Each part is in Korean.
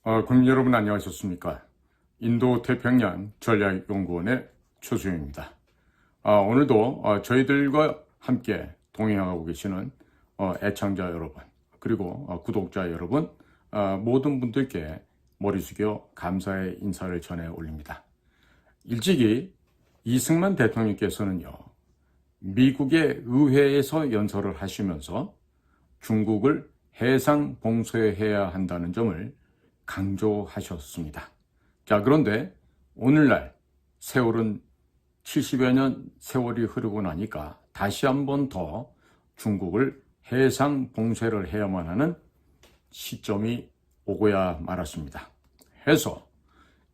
국민 여러분 안녕하셨습니까? 인도태평양 전략연구원의 최수영입니다. 오늘도 저희들과 함께 동행하고 계시는 애청자 여러분 그리고 구독자 여러분 모든 분들께 머리 숙여 감사의 인사를 전해 올립니다. 일찍이 이승만 대통령께서는요, 미국의 의회에서 연설을 하시면서 중국을 해상 봉쇄해야 한다는 점을 강조하셨습니다. 자, 그런데 오늘날 세월은 70여 년 세월이 흐르고 나니까 다시 한 번 더 중국을 해상 봉쇄를 해야만 하는 시점이 오고야 말았습니다. 해서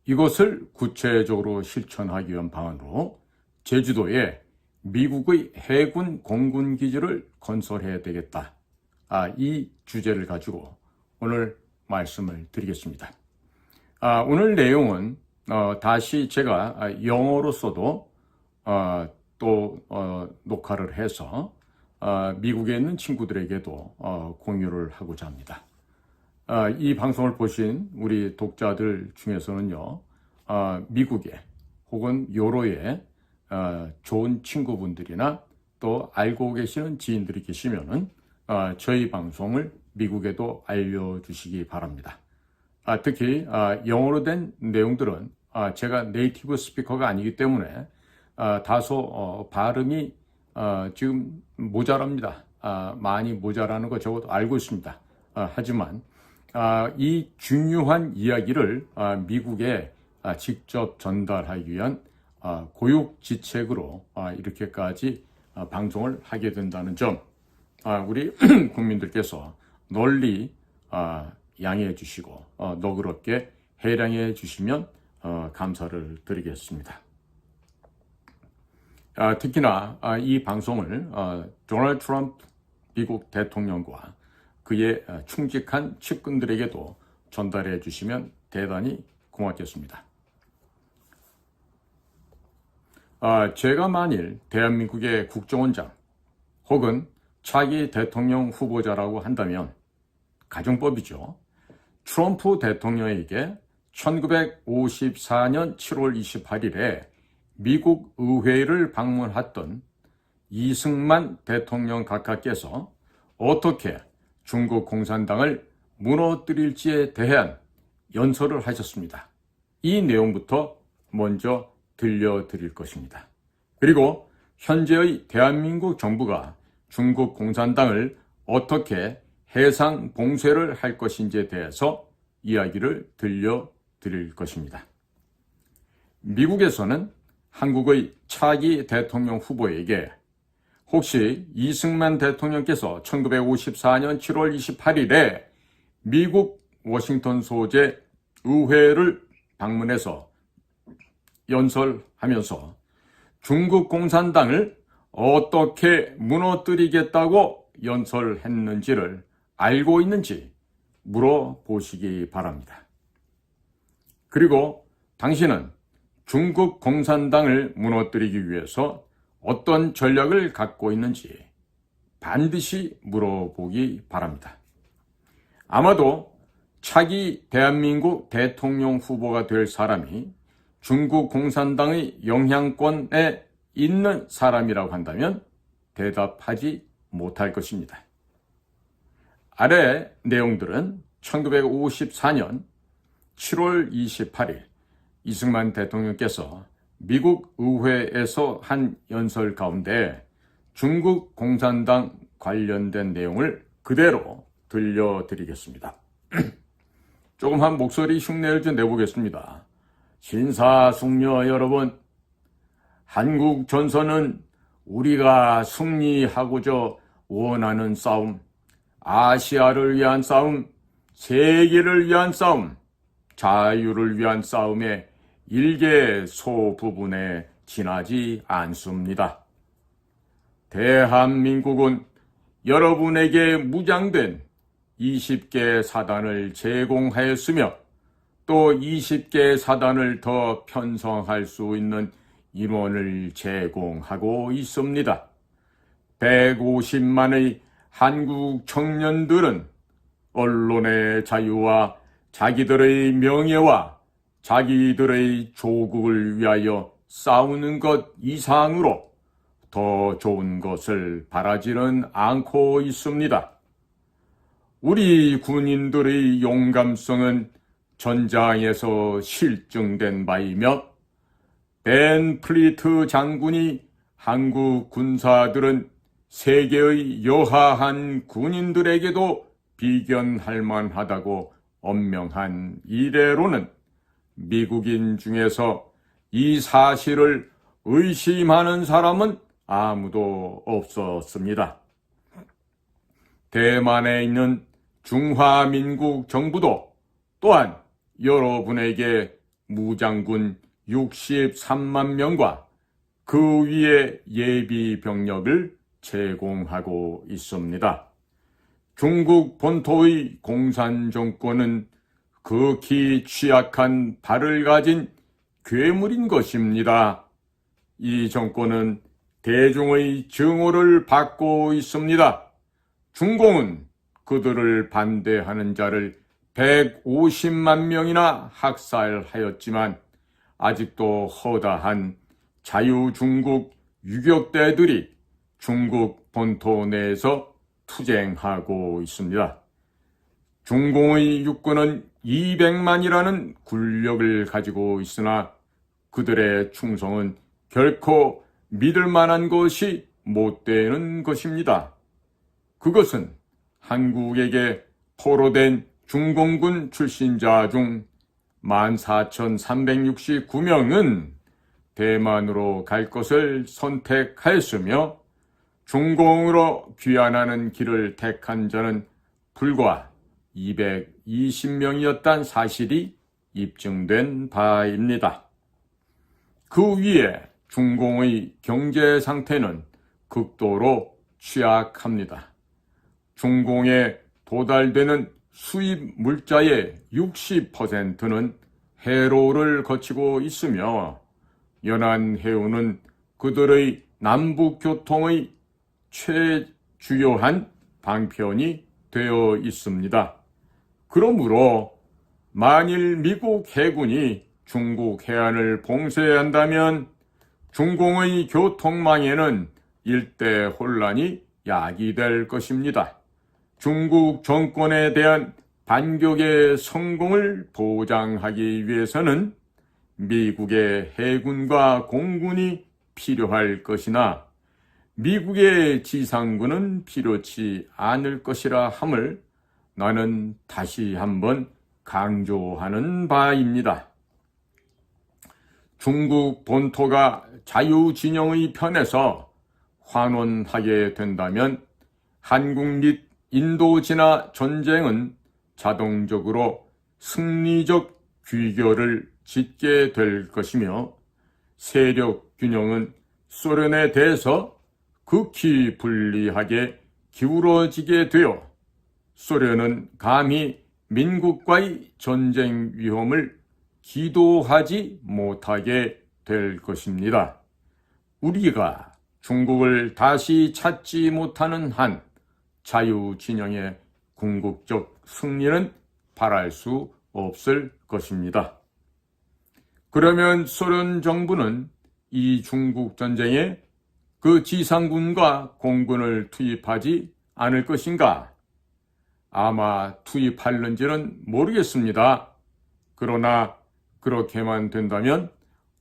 이것을 구체적으로 실천하기 위한 방안으로 제주도에 미국의 해군 공군 기지를 건설해야 되겠다. 이 주제를 가지고 오늘 말씀을 드리겠습니다. 오늘 내용은 다시 제가 영어로서도 또 녹화를 해서 미국에 있는 친구들에게도 공유를 하고자 합니다. 이 방송을 보신 우리 독자들 중에서는요, 미국에 혹은 요로에 좋은 친구분들이나 또 알고 계시는 지인들이 계시면은 저희 방송을 미국에도 알려주시기 바랍니다. 특히 영어로 된 내용들은 제가 네이티브 스피커가 아니기 때문에 다소 발음이 지금 모자랍니다. 많이 모자라는 거 적어도 알고 있습니다. 하지만 이 중요한 이야기를 미국에 직접 전달하기 위한 고육지책으로 이렇게까지 방송을 하게 된다는 점, 우리 국민들께서 널리 양해해 주시고 너그럽게 해량해 주시면 감사를 드리겠습니다. 특히나 이 방송을 도널드 트럼프 미국 대통령과 그의 충직한 측근들에게도 전달해 주시면 대단히 고맙겠습니다. 제가 만일 대한민국의 국정원장 혹은 차기 대통령 후보자라고 한다면 가정법이죠. 트럼프 대통령에게 1954년 7월 28일에 미국 의회를 방문했던 이승만 대통령 각하께서 어떻게 중국 공산당을 무너뜨릴지에 대한 연설을 하셨습니다. 이 내용부터 먼저 들려드릴 것입니다. 그리고 현재의 대한민국 정부가 중국 공산당을 어떻게 해상 봉쇄를 할 것인지에 대해서 이야기를 들려드릴 것입니다. 미국에서는 한국의 차기 대통령 후보에게 혹시 이승만 대통령께서 1954년 7월 28일에 미국 워싱턴 소재 의회를 방문해서 연설하면서 중국 공산당을 어떻게 무너뜨리겠다고 연설했는지를 알고 있는지 물어보시기 바랍니다. 그리고 당신은 중국 공산당을 무너뜨리기 위해서 어떤 전략을 갖고 있는지 반드시 물어보기 바랍니다. 아마도 차기 대한민국 대통령 후보가 될 사람이 중국 공산당의 영향권에 있는 사람이라고 한다면 대답하지 못할 것입니다. 아래 내용들은 1954년 7월 28일 이승만 대통령께서 미국 의회에서 한 연설 가운데 중국 공산당 관련된 내용을 그대로 들려드리겠습니다. 조금 한 목소리 흉내를 좀 내보겠습니다. 신사숙녀 여러분, 한국 전선은 우리가 승리하고자 원하는 싸움, 아시아를 위한 싸움, 세계를 위한 싸움, 자유를 위한 싸움의 일개 소부분에 지나지 않습니다. 대한민국은 여러분에게 무장된 20개 사단을 제공하였으며 또 20개 사단을 더 편성할 수 있는 인원을 제공하고 있습니다. 150만의 한국 청년들은 언론의 자유와 자기들의 명예와 자기들의 조국을 위하여 싸우는 것 이상으로 더 좋은 것을 바라지는 않고 있습니다. 우리 군인들의 용감성은 전장에서 실증된 바이며 벤 플리트 장군이 한국 군사들은 세계의 여하한 군인들에게도 비견할 만하다고 언명한 이래로는 미국인 중에서 이 사실을 의심하는 사람은 아무도 없었습니다. 대만에 있는 중화민국 정부도 또한 여러분에게 무장군 63만 명과 그 위에 예비 병력을 제공하고 있습니다. 중국 본토의 공산 정권은 극히 취약한 발을 가진 괴물인 것입니다. 이 정권은 대중의 증오를 받고 있습니다. 중공은 그들을 반대하는 자를 150만 명이나 학살하였지만 아직도 허다한 자유중국 유격대들이 중국 본토 내에서 투쟁하고 있습니다. 중공의 육군은 200만이라는 군력을 가지고 있으나 그들의 충성은 결코 믿을 만한 것이 못 되는 것입니다. 그것은 한국에게 포로된 중공군 출신자 중 14,369명은 대만으로 갈 것을 선택하였으며 중공으로 귀환하는 길을 택한 자는 불과 220명이었다는 사실이 입증된 바입니다. 그 위에 중공의 경제 상태는 극도로 취약합니다. 중공에 도달되는 수입 물자의 60%는 해로를 거치고 있으며 연안해운은 그들의 남북교통의 최주요한 방편이 되어 있습니다. 그러므로 만일 미국 해군이 중국 해안을 봉쇄한다면 중공의 교통망에는 일대 혼란이 야기될 것입니다. 중국 정권에 대한 반격의 성공을 보장하기 위해서는 미국의 해군과 공군이 필요할 것이나 미국의 지상군은 필요치 않을 것이라 함을 나는 다시 한번 강조하는 바입니다. 중국 본토가 자유진영의 편에서 환원하게 된다면 한국 및 인도진화 전쟁은 자동적으로 승리적 귀결을 짓게 될 것이며 세력 균형은 소련에 대해서 극히 불리하게 기울어지게 되어 소련은 감히 민국과의 전쟁 위험을 기도하지 못하게 될 것입니다. 우리가 중국을 다시 찾지 못하는 한 자유진영의 궁극적 승리는 바랄 수 없을 것입니다. 그러면 소련 정부는 이 중국 전쟁에 그 지상군과 공군을 투입하지 않을 것인가? 아마 투입할는지는 모르겠습니다. 그러나 그렇게만 된다면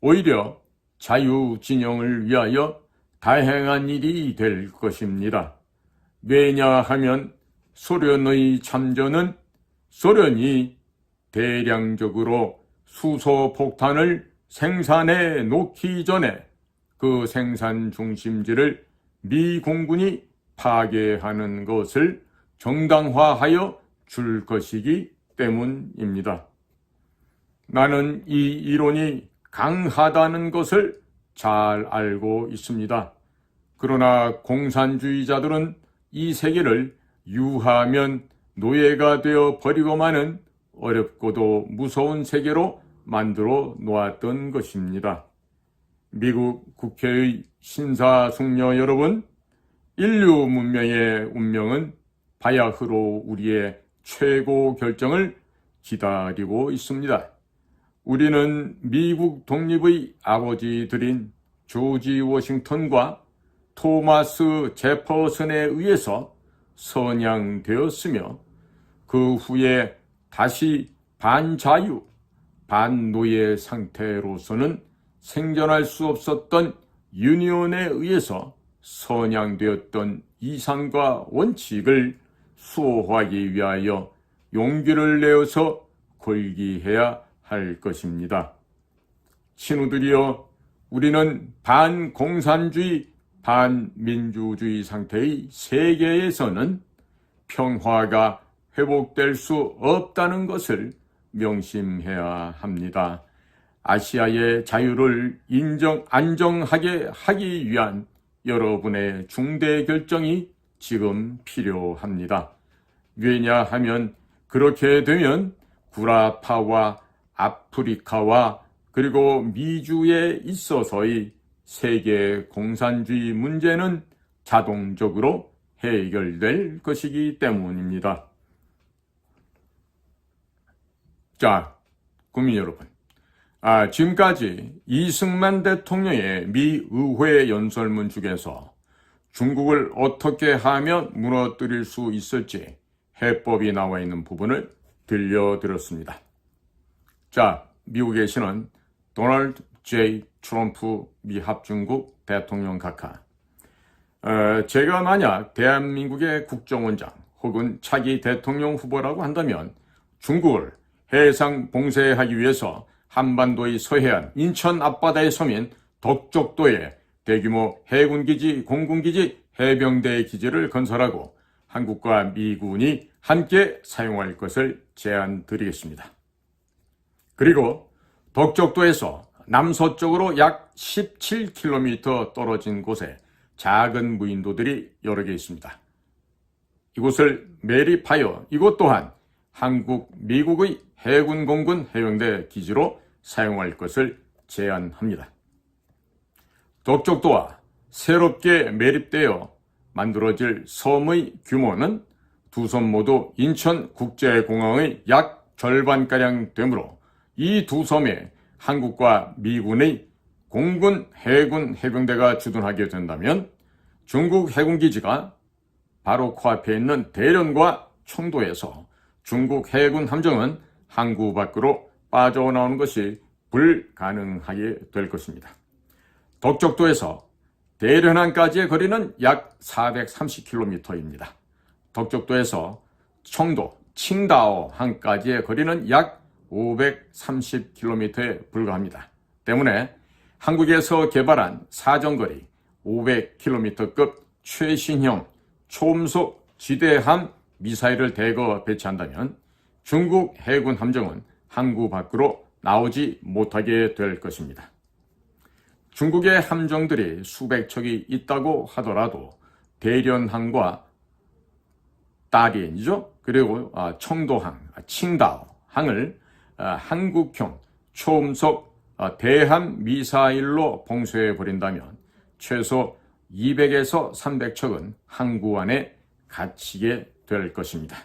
오히려 자유진영을 위하여 다행한 일이 될 것입니다. 왜냐하면 소련의 참전은 소련이 대량적으로 수소폭탄을 생산해 놓기 전에 그 생산 중심지를 미 공군이 파괴하는 것을 정당화하여 줄 것이기 때문입니다. 나는 이 이론이 강하다는 것을 잘 알고 있습니다. 그러나 공산주의자들은 이 세계를 유하면 노예가 되어 버리고만은 어렵고도 무서운 세계로 만들어 놓았던 것입니다. 미국 국회의 신사숙녀 여러분, 인류 문명의 운명은 바야흐로 우리의 최고 결정을 기다리고 있습니다. 우리는 미국 독립의 아버지들인 조지 워싱턴과 토마스 제퍼슨에 의해서 선양되었으며 그 후에 다시 반자유, 반노예 상태로서는 생존할 수 없었던 유니온에 의해서 선양되었던 이상과 원칙을 수호하기 위하여 용기를 내어서 걸기해야 할 것입니다. 신우들이여, 우리는 반공산주의, 반민주주의 상태의 세계에서는 평화가 회복될 수 없다는 것을 명심해야 합니다. 아시아의 자유를 안정하게 하기 위한 여러분의 중대 결정이 지금 필요합니다. 왜냐하면 그렇게 되면 구라파와 아프리카와 그리고 미주에 있어서의 세계 공산주의 문제는 자동적으로 해결될 것이기 때문입니다. 자, 국민 여러분, 지금까지 이승만 대통령의 미 의회 연설문 중에서 중국을 어떻게 하면 무너뜨릴 수 있을지 해법이 나와 있는 부분을 들려드렸습니다. 자, 미국에 계시는 도널드 J. 트럼프 미 합중국 대통령 각하, 제가 만약 대한민국의 국정원장 혹은 차기 대통령 후보라고 한다면 중국을 해상 봉쇄하기 위해서 한반도의 서해안 인천 앞바다의 섬인 덕적도에 대규모 해군기지, 공군기지, 해병대 기지를 건설하고 한국과 미군이 함께 사용할 것을 제안드리겠습니다. 그리고 덕적도에서 남서쪽으로 약 17km 떨어진 곳에 작은 무인도들이 여러 개 있습니다. 이곳을 매립하여 이곳 또한 한국, 미국의 해군, 공군, 해병대 기지로 사용할 것을 제안합니다. 덕적도와 새롭게 매립되어 만들어질 섬의 규모는 두 섬 모두 인천국제공항의 약 절반가량 되므로 이 두 섬에 한국과 미군의 공군, 해군, 해병대가 주둔하게 된다면 중국 해군기지가 바로 코앞에 있는 대련과 청도에서 중국 해군 함정은 항구 밖으로 빠져나오는 것이 불가능하게 될 것입니다. 덕적도에서 대련항까지의 거리는 약 430km입니다. 덕적도에서 청도, 칭다오항까지의 거리는 약 530km에 불과합니다. 때문에 한국에서 개발한 사정거리 500km급 최신형 초음속 지대함 미사일을 대거 배치한다면 중국 해군 함정은 항구 밖으로 나오지 못하게 될 것입니다. 중국의 함정들이 수백 척이 있다고 하더라도 대련항과 따리엔이죠. 그리고 청도항, 칭다오항을 한국형 초음속 대함 미사일로 봉쇄해버린다면 최소 200에서 300척은 항구 안에 갇히게 될 것입니다.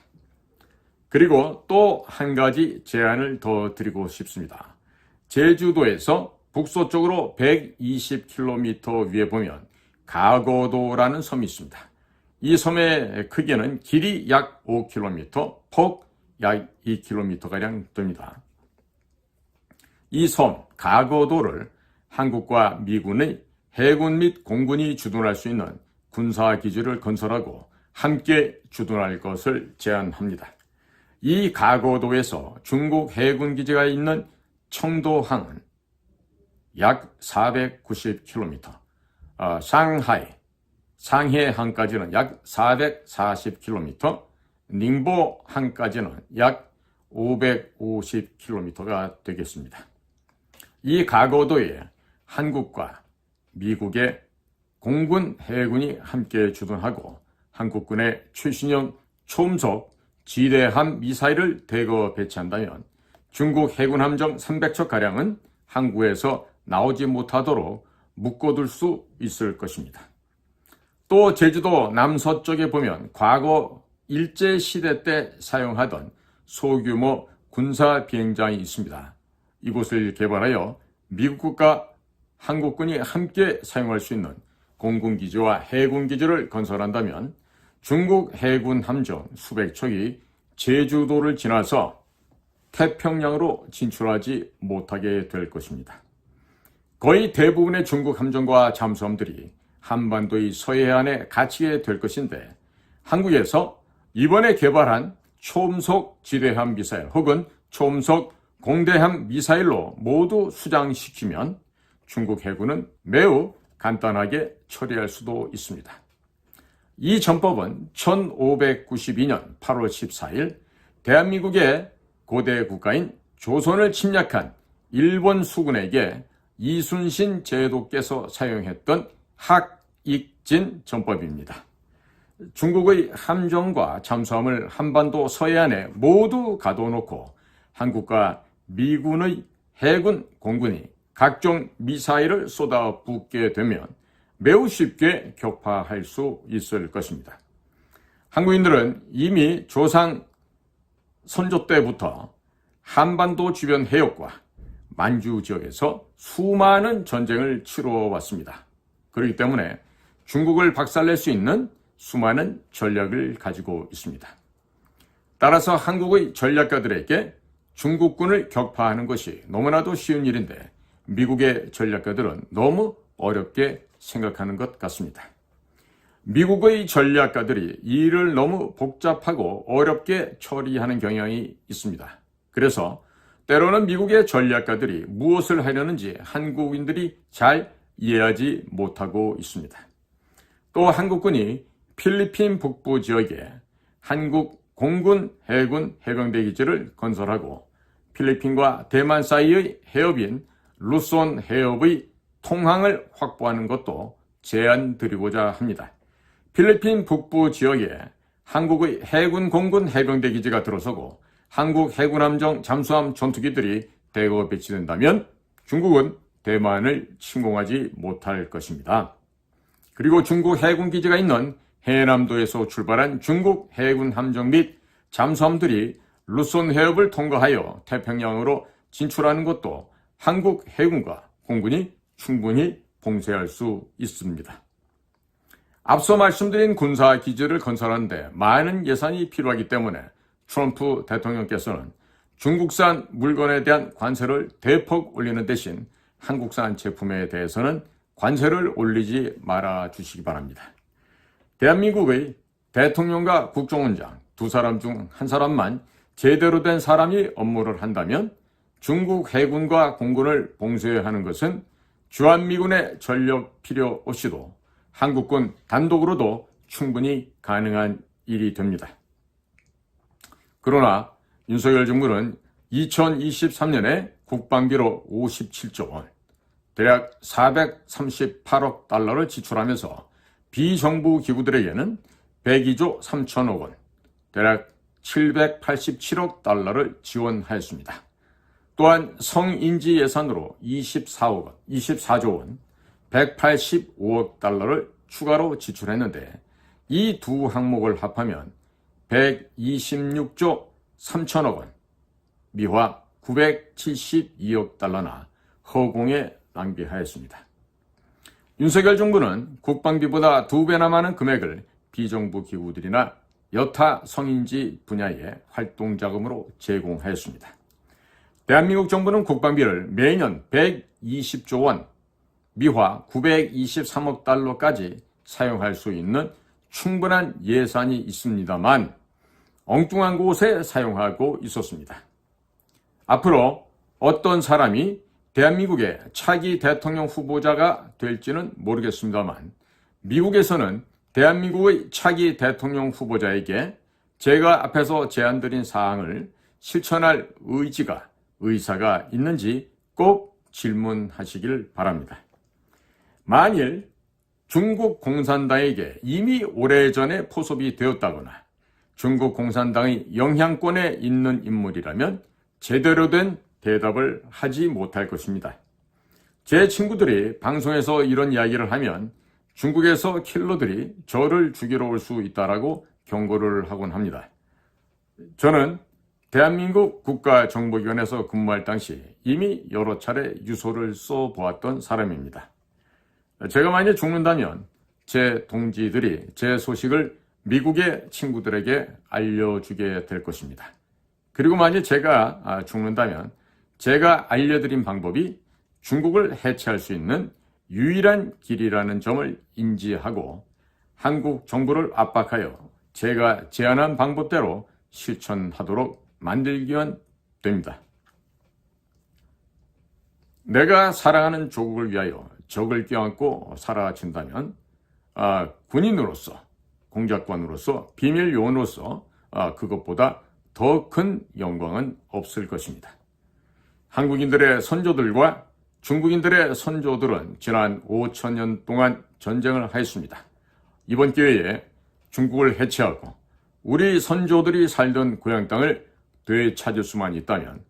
그리고 또 한 가지 제안을 더 드리고 싶습니다. 제주도에서 북서쪽으로 120km 위에 보면 가거도라는 섬이 있습니다. 이 섬의 크기는 길이 약 5km, 폭 약 2km가량 됩니다. 이 섬 가거도를 한국과 미군의 해군 및 공군이 주둔할 수 있는 군사기지를 건설하고 함께 주둔할 것을 제안합니다. 이 가거도에서 중국 해군기지가 있는 청도항은 약 490km, 상해항까지는 약 440km, 닝보항까지는 약 550km가 되겠습니다. 이 가거도에 한국과 미국의 공군, 해군이 함께 주둔하고 한국군의 최신형 초음속 지대함 미사일을 대거 배치한다면 중국 해군 함정 300척가량은 항구에서 나오지 못하도록 묶어둘 수 있을 것입니다. 또 제주도 남서쪽에 보면 과거 일제시대 때 사용하던 소규모 군사 비행장이 있습니다. 이곳을 개발하여 미국과 한국군이 함께 사용할 수 있는 공군기지와 해군기지를 건설한다면 중국 해군 함정 수백 척이 제주도를 지나서 태평양으로 진출하지 못하게 될 것입니다. 거의 대부분의 중국 함정과 잠수함들이 한반도의 서해안에 갇히게 될 것인데 한국에서 이번에 개발한 초음속 지대함 미사일 혹은 초음속 공대함 미사일로 모두 수장시키면 중국 해군은 매우 간단하게 처리할 수도 있습니다. 이 전법은 1592년 8월 14일 대한민국의 고대 국가인 조선을 침략한 일본 수군에게 이순신 제도께서 사용했던 학익진 전법입니다. 중국의 함정과 잠수함을 한반도 서해안에 모두 가둬놓고 한국과 미군의 해군, 공군이 각종 미사일을 쏟아붓게 되면 매우 쉽게 격파할 수 있을 것입니다. 한국인들은 이미 조상 선조 때부터 한반도 주변 해역과 만주 지역에서 수많은 전쟁을 치러왔습니다. 그렇기 때문에 중국을 박살낼 수 있는 수많은 전략을 가지고 있습니다. 따라서 한국의 전략가들에게 중국군을 격파하는 것이 너무나도 쉬운 일인데 미국의 전략가들은 너무 어렵게 생각하는 것 같습니다. 미국의 전략가들이 이 일을 너무 복잡하고 어렵게 처리하는 경향이 있습니다. 그래서 때로는 미국의 전략가들이 무엇을 하려는지 한국인들이 잘 이해하지 못하고 있습니다. 또 한국군이 필리핀 북부 지역에 한국 공군, 해군, 해병대 기지를 건설하고 필리핀과 대만 사이의 해협인 루손 해협의 통항을 확보하는 것도 제안 드리고자 합니다. 필리핀 북부 지역에 한국의 해군, 공군, 해병대 기지가 들어서고 한국 해군 함정, 잠수함, 전투기들이 대거 배치된다면 중국은 대만을 침공하지 못할 것입니다. 그리고 중국 해군 기지가 있는 해남도에서 출발한 중국 해군 함정 및 잠수함들이 루손 해협을 통과하여 태평양으로 진출하는 것도 한국 해군과 공군이 충분히 봉쇄할 수 있습니다. 앞서 말씀드린 군사 기지를 건설하는데 많은 예산이 필요하기 때문에 트럼프 대통령께서는 중국산 물건에 대한 관세를 대폭 올리는 대신 한국산 제품에 대해서는 관세를 올리지 말아 주시기 바랍니다. 대한민국의 대통령과 국정원장 두 사람 중 한 사람만 제대로 된 사람이 업무를 한다면 중국 해군과 공군을 봉쇄하는 것은 주한미군의 전력 필요 없이도 한국군 단독으로도 충분히 가능한 일이 됩니다. 그러나 윤석열 정부는 2023년에 국방비로 57조 원, 대략 438억 달러를 지출하면서 비정부 기구들에게는 102조 3천억 원, 대략 787억 달러를 지원하였습니다. 또한 성인지 예산으로 24조 원, 185억 달러를 추가로 지출했는데 이 두 항목을 합하면 126조 3천억 원, 미화 972억 달러나 허공에 낭비하였습니다. 윤석열 정부는 국방비보다 2배나 많은 금액을 비정부 기구들이나 여타 성인지 분야의 활동자금으로 제공하였습니다. 대한민국 정부는 국방비를 매년 120조 원, 미화 923억 달러까지 사용할 수 있는 충분한 예산이 있습니다만 엉뚱한 곳에 사용하고 있었습니다. 앞으로 어떤 사람이 대한민국의 차기 대통령 후보자가 될지는 모르겠습니다만 미국에서는 대한민국의 차기 대통령 후보자에게 제가 앞에서 제안드린 사항을 실천할 의사가 있는지 꼭 질문하시길 바랍니다. 만일 중국 공산당에게 이미 오래전에 포섭이 되었다거나 중국 공산당의 영향권에 있는 인물이라면 제대로 된 대답을 하지 못할 것입니다. 제 친구들이 방송에서 이런 이야기를 하면 중국에서 킬러들이 저를 죽이러 올 수 있다라고 경고를 하곤 합니다. 저는 대한민국 국가정보기관에서 근무할 당시 이미 여러 차례 유서를 써보았던 사람입니다. 제가 만약 죽는다면 제 동지들이 제 소식을 미국의 친구들에게 알려주게 될 것입니다. 그리고 만약 제가 죽는다면 제가 알려드린 방법이 중국을 해체할 수 있는 유일한 길이라는 점을 인지하고 한국 정부를 압박하여 제가 제안한 방법대로 실천하도록 만들기만 됩니다. 내가 사랑하는 조국을 위하여 적을 껴안고 살아친다면 군인으로서, 공작관으로서, 비밀 요원으로서 그것보다 더 큰 영광은 없을 것입니다. 한국인들의 선조들과 중국인들의 선조들은 지난 5,000년 동안 전쟁을 하였습니다. 이번 기회에 중국을 해체하고 우리 선조들이 살던 고향 땅을 되찾을 수만 있다면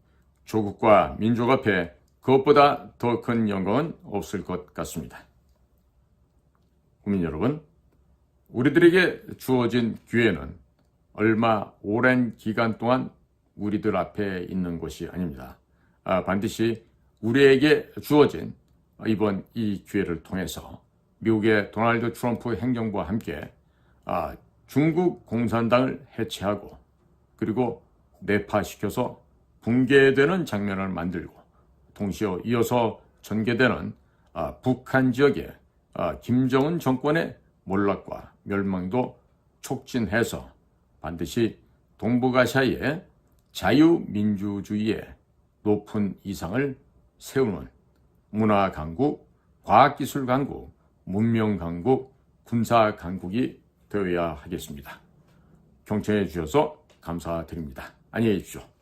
조국과 민족 앞에 그것보다 더 큰 영광은 없을 것 같습니다. 국민 여러분, 우리들에게 주어진 기회는 얼마 오랜 기간 동안 우리들 앞에 있는 것이 아닙니다. 반드시 우리에게 주어진 이번 이 기회를 통해서 미국의 도널드 트럼프 행정부와 함께 중국 공산당을 해체하고 그리고 내파시켜서 붕괴되는 장면을 만들고 동시에 이어서 전개되는 북한 지역의 김정은 정권의 몰락과 멸망도 촉진해서 반드시 동북아시아의 자유민주주의의 높은 이상을 세우는 문화강국, 과학기술강국, 문명강국, 군사강국이 되어야 하겠습니다. 경청해 주셔서 감사드립니다. 안녕히 계십시오.